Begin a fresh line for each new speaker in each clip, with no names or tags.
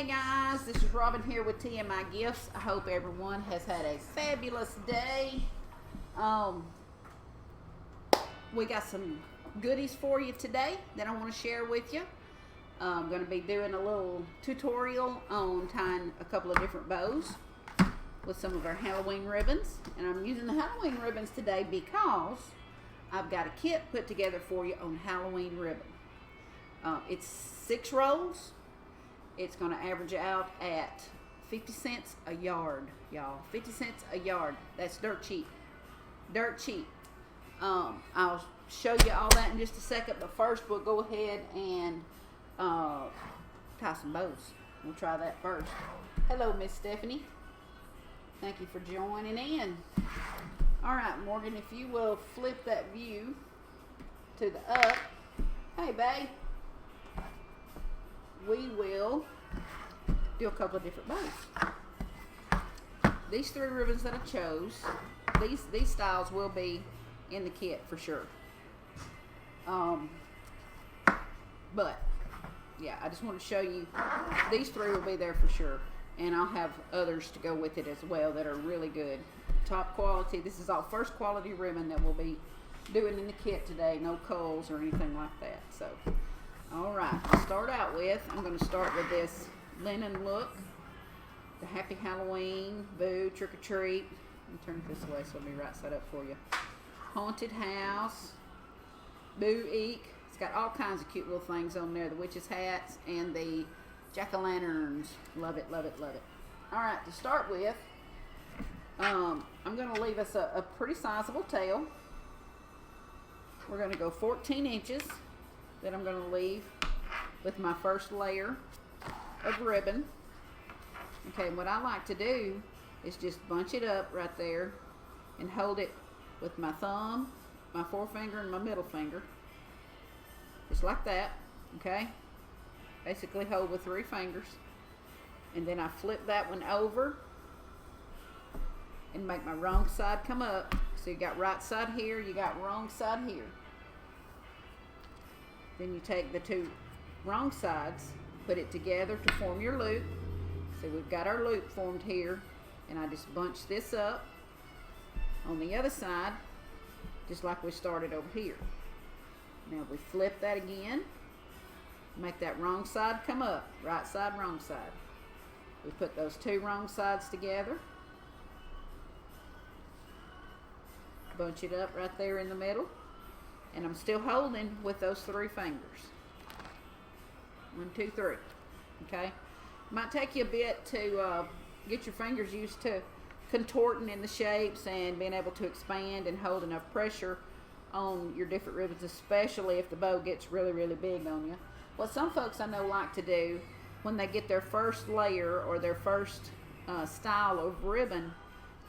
Hey guys, this is Robin here with TMI Gifts. I hope everyone has had a fabulous day. We got some goodies for you today that I want to share with you. I'm going to be doing a little tutorial on tying a couple of different bows with some of our Halloween ribbons. And I'm using the Halloween ribbons today because I've got a kit put together for you on Halloween ribbon. It's 6 rolls. It's going to average out at 50 cents a yard, y'all. 50 cents a yard. That's dirt cheap. Dirt cheap. I'll show you all that in just a second, but first we'll go ahead and tie some bows. We'll try that first. Hello, Miss Stephanie. Thank you for joining in. All right, Morgan, if you will flip that view to the up. Hey, babe. We will do a couple of different bows. These 3 ribbons that I chose, these styles will be in the kit for sure. But yeah, I just want to show you these 3 will be there for sure, and I'll have others to go with it as well that are really good, top quality. This is all first quality ribbon that we'll be doing in the kit today. No culls or anything like that. So. All right, to start out with, I'm going to start with this linen look, the Happy Halloween, Boo, Trick or Treat. Let me turn it this way so it'll be right side up for you. Haunted House, Boo Eek. It's got all kinds of cute little things on there. The witches' hats and the jack-o'-lanterns. Love it, love it, love it. All right, to start with, I'm going to leave us a pretty sizable tail. We're going to go 14 inches. That I'm going to leave with my first layer of ribbon. Okay, what I like to do is just bunch it up right there and hold it with my thumb, my forefinger, and my middle finger. Just like that, okay? Basically hold with 3 fingers. And then I flip that one over and make my wrong side come up. So you got right side here, you got wrong side here. Then you take the 2 wrong sides, put it together to form your loop. So we've got our loop formed here, and I just bunch this up on the other side, just like we started over here. Now we flip that again, make that wrong side come up, right side, wrong side. We put those 2 wrong sides together, bunch it up right there in the middle. And I'm still holding with those 3 fingers. 1, 2, 3. Okay? Might take you a bit to get your fingers used to contorting in the shapes and being able to expand and hold enough pressure on your different ribbons, especially if the bow gets really, really big on you. What some folks I know like to do when they get their first layer or their first style of ribbon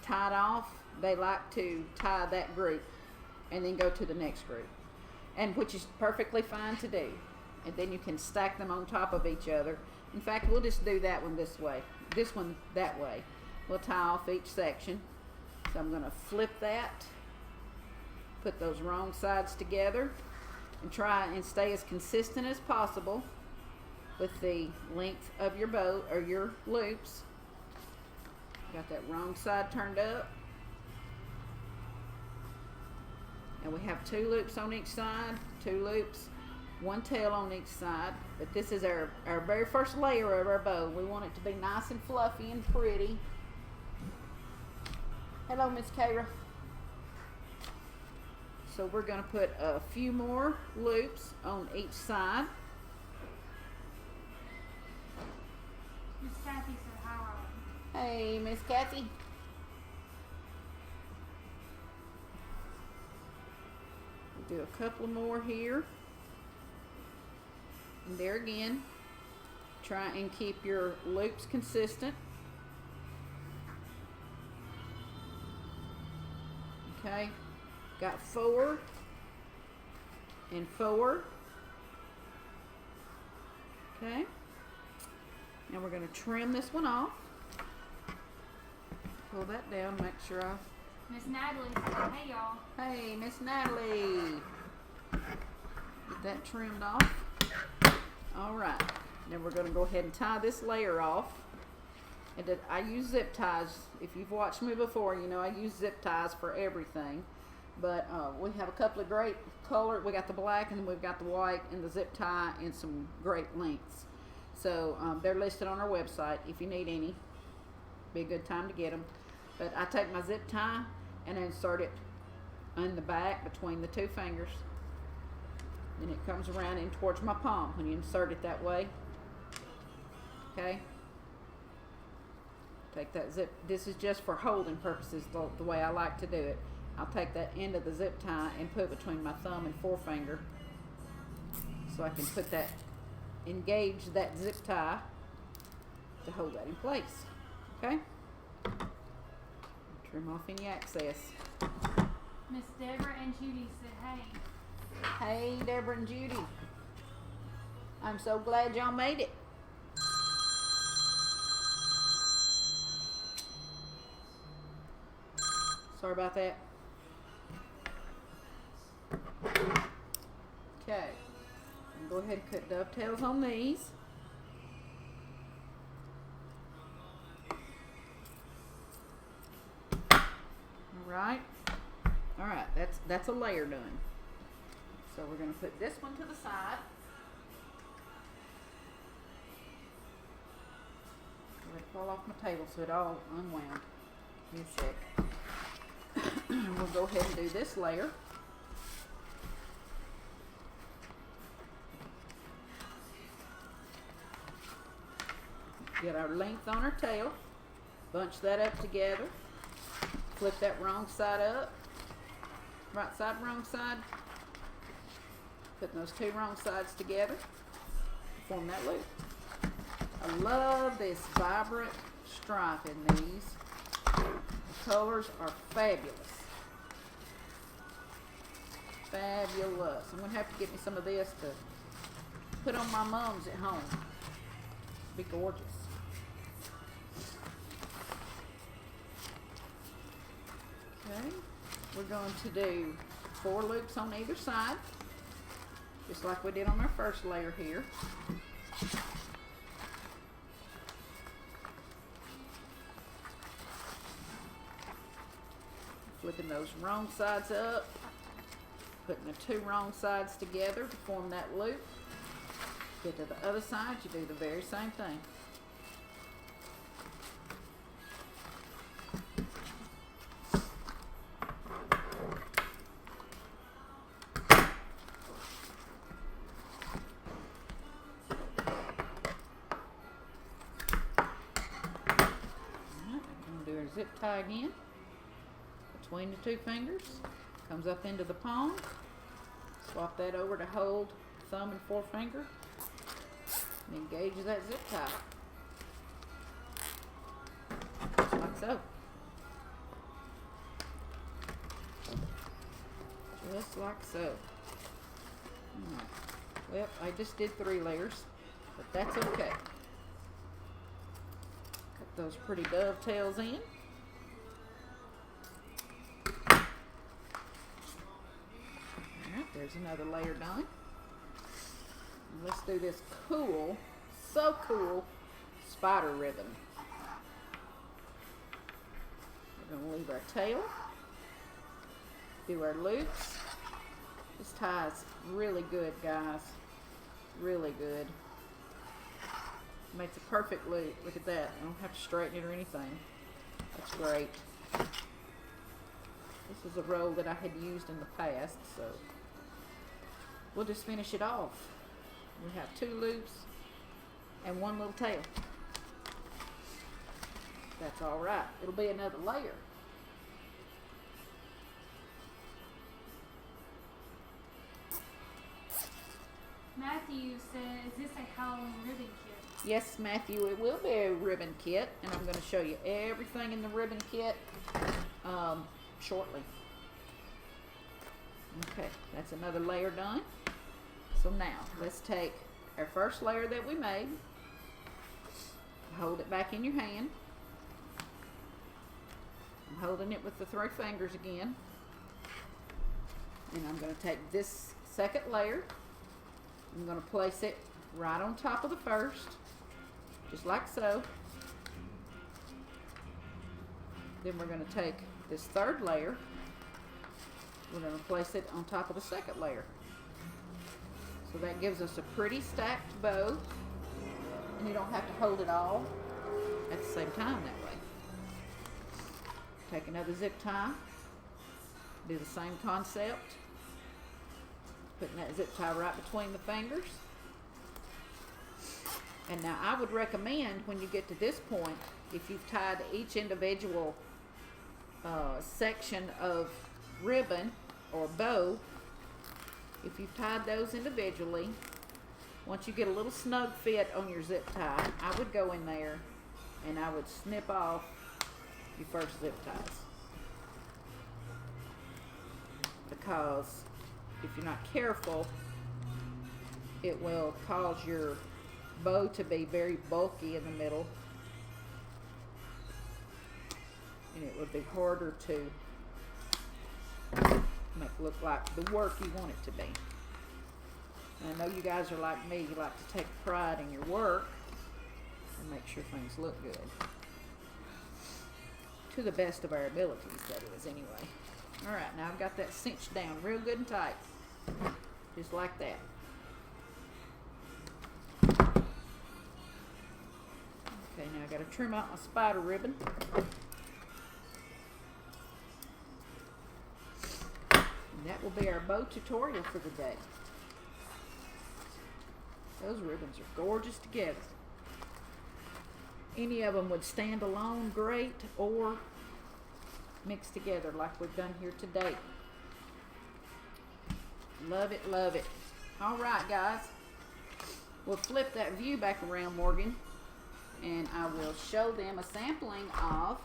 tied off, they like to tie that group and then go to the next group, and which is perfectly fine to do. And then you can stack them on top of each other. In fact, we'll just do that one this way, this one that way. We'll tie off each section. So I'm going to flip that, put those wrong sides together, and try and stay as consistent as possible with the length of your bow or your loops. Got that wrong side turned up. And we have 2 loops on each side, 2 loops, 1 tail on each side. But this is our very first layer of our bow. We want it to be nice and fluffy and pretty. Hello, Miss Kara. So we're going to put a few more loops on each side.
Miss Kathy said hi, Robin.
Hey, Miss Kathy. Do a couple more here, and there again, try and keep your loops consistent. Okay, got 4 and 4. Okay, now we're going to trim this one off. Pull that down, make sure I
Miss Natalie said, hey y'all.
Hey, Miss Natalie. Get that trimmed off. All right. Then we're going to go ahead and tie this layer off. And I use zip ties. If you've watched me before, you know I use zip ties for everything. But we have a couple of great colors. We got the black and then we've got the white and the zip tie in some great lengths. So they're listed on our website if you need any. Be a good time to get them. But I take my zip tie and insert it in the back between the two fingers. Then it comes around in towards my palm when you insert it that way. Okay. Take that zip. This is just for holding purposes, the way I like to do it. I'll take that end of the zip tie and put it between my thumb and forefinger so I can put that, engage that zip tie to hold that in place. Okay? Trim off any excess.
Miss Deborah and Judy said, hey.
Hey, Deborah and Judy. I'm so glad y'all made it. Sorry about that. Okay. Go ahead and cut dovetails on these. Alright. Alright, that's a layer done. So we're going to put this one to the side. Let it fall off my table so it all unwound. Give me a sec. We'll go ahead and do this layer. Get our length on our tail. Bunch that up together. Flip that wrong side up. Right side, wrong side. Putting those two wrong sides together. Form that loop. I love this vibrant stripe in these. The colors are fabulous. Fabulous. I'm going to have to get me some of this to put on my mums at home. Be gorgeous. Okay. We're going to do 4 loops on either side. Just like we did on our first layer here. Flipping those wrong sides up, putting the two wrong sides together to form that loop. Get to the other side, you do the very same thing. Alright, I'm going to do our zip tie again. Between the two fingers, comes up into the palm. Swap that over to hold thumb and forefinger. And engage that zip tie. Just like so. Just like so. Alright. Well, I just did 3 layers, but that's okay. Cut those pretty dovetails in. There's another layer done. And let's do this cool, so cool, spider ribbon. We're going to leave our tail, do our loops. This ties really good, guys. Really good. Makes a perfect loop. Look at that. I don't have to straighten it or anything. That's great. This is a roll that I had used in the past, so we'll just finish it off. We have 2 loops and 1 little tail. That's all right. It'll be another layer.
Matthew said, is this a Halloween ribbon kit?
Yes, Matthew, it will be a ribbon kit, and I'm going to show you everything in the ribbon kit shortly. Okay, that's another layer done. So now, let's take our first layer that we made, hold it back in your hand. I'm holding it with the 3 fingers again. And I'm going to take this second layer, I'm going to place it right on top of the first, just like so. Then we're going to take this third layer, we're going to place it on top of the second layer. So that gives us a pretty stacked bow, and you don't have to hold it all at the same time that way. Take another zip tie, do the same concept, putting that zip tie right between the fingers. And now I would recommend when you get to this point, if you've tied each individual section of ribbon or bow, if you've tied those individually, once you get a little snug fit on your zip tie, I would go in there and I would snip off your first zip ties. Because if you're not careful, it will cause your bow to be very bulky in the middle, and it would be harder to make it look like the work you want it to be. And I know you guys are like me, you like to take pride in your work and make sure things look good. To the best of our abilities, that is, anyway. Alright, now I've got that cinched down real good and tight. Just like that. Okay, now I've got to trim out my spider ribbon. And that will be our bow tutorial for the day. Those ribbons are gorgeous together. Any of them would stand alone great, or mixed together like we've done here today. Love it, love it. All right, guys. We'll flip that view back around, Morgan, and I will show them a sampling of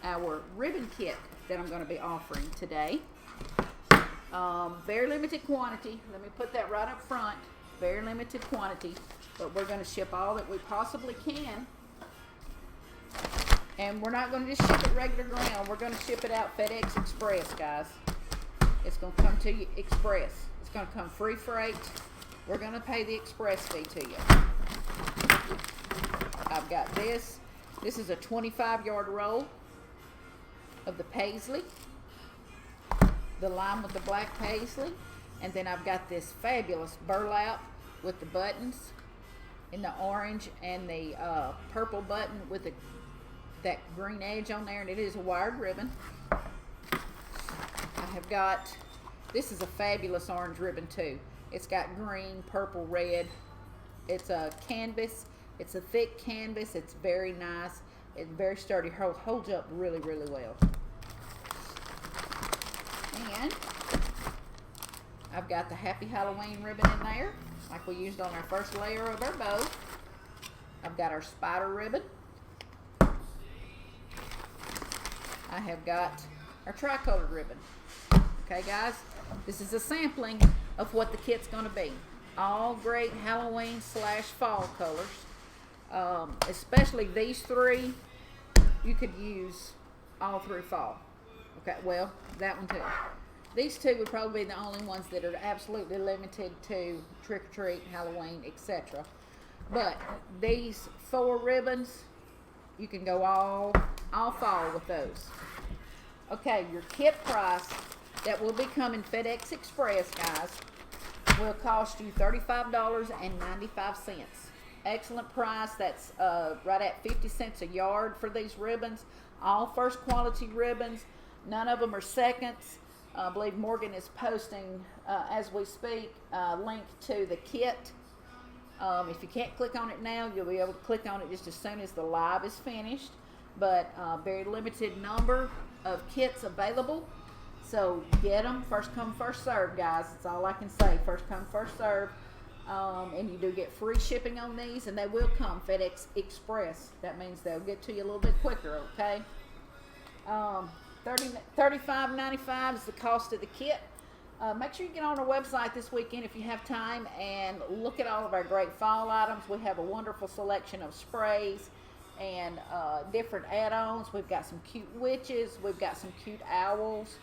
our ribbon kit that I'm going to be offering today. Very limited quantity. Let me put that right up front. Very limited quantity, but we're going to ship all that we possibly can. And we're not going to just ship it regular ground. We're going to ship it out FedEx Express, guys. It's going to come to you express. It's going to come free freight. We're going to pay the express fee to you. I've got this. This is a 25-yard roll of the paisley, the lime with the black paisley, and then I've got this fabulous burlap with the buttons in the orange and the purple button with that green edge on there, and it is a wired ribbon. I have got, this is a fabulous orange ribbon too. It's got green, purple, red. It's a canvas. It's a thick canvas. It's very nice. It's very sturdy. Holds up really, really well. And I've got the Happy Halloween ribbon in there, like we used on our first layer of our bow. I've got our spider ribbon. I have got our tricolor ribbon. Okay, guys, this is a sampling of what the kit's going to be. All great Halloween / fall colors. Especially these three, you could use all through fall. Okay, well, that one too. These two would probably be the only ones that are absolutely limited to trick-or-treat, Halloween, etc. But these 4 ribbons, you can go all fall with those. Okay, your kit price that will be coming FedEx Express, guys, will cost you $35.95. Excellent price. That's right at 50 cents a yard for these ribbons. All first quality ribbons. None of them are seconds. I believe Morgan is posting, as we speak, a link to the kit. If you can't click on it now, you'll be able to click on it just as soon as the live is finished. But very limited number of kits available. So get them. First come, first serve, guys. That's all I can say. First come, first serve. And you do get free shipping on these, and they will come FedEx Express. That means they'll get to you a little bit quicker, okay? $35.95 is the cost of the kit. Make sure you get on our website this weekend if you have time and look at all of our great fall items. We have a wonderful selection of sprays and different add-ons. We've got some cute witches. We've got some cute owls.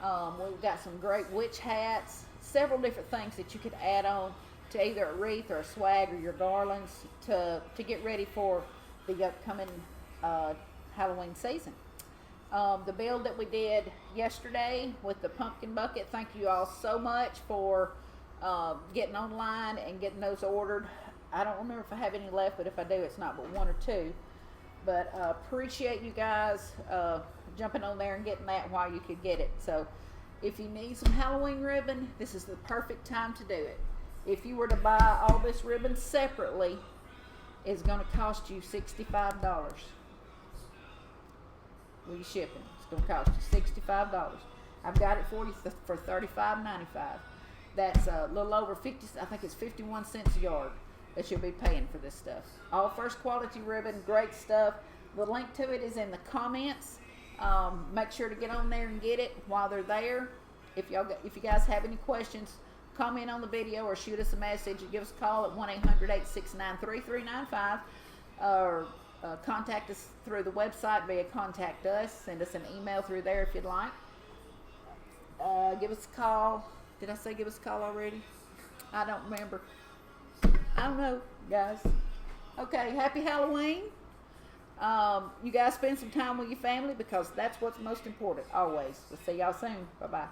We've got some great witch hats. Several different things that you could add on to either a wreath or a swag or your garlands to get ready for the upcoming Halloween season. The build that we did yesterday with the pumpkin bucket, thank you all so much for getting online and getting those ordered. I don't remember if I have any left, but if I do, it's not but one or two. But appreciate you guys jumping on there and getting that while you could get it. So if you need some Halloween ribbon, this is the perfect time to do it. If you were to buy all this ribbon separately, it's going to cost you $65. With shipping, it's going to cost you $65. I've got it for you for $35.95. That's a little over 50. I think it's 51 cents a yard that you'll be paying for this stuff. All first quality ribbon, great stuff. The link to it is in the comments. Make sure to get on there and get it while they're there. If you guys have any questions, comment on the video or shoot us a message. Give us a call at 1-800-869-3395 or contact us through the website via Contact Us. Send us an email through there if you'd like. Give us a call. Did I say give us a call already? I don't remember. I don't know, guys. Okay, happy Halloween. You guys spend some time with your family because that's what's most important always. We'll see y'all soon. Bye-bye.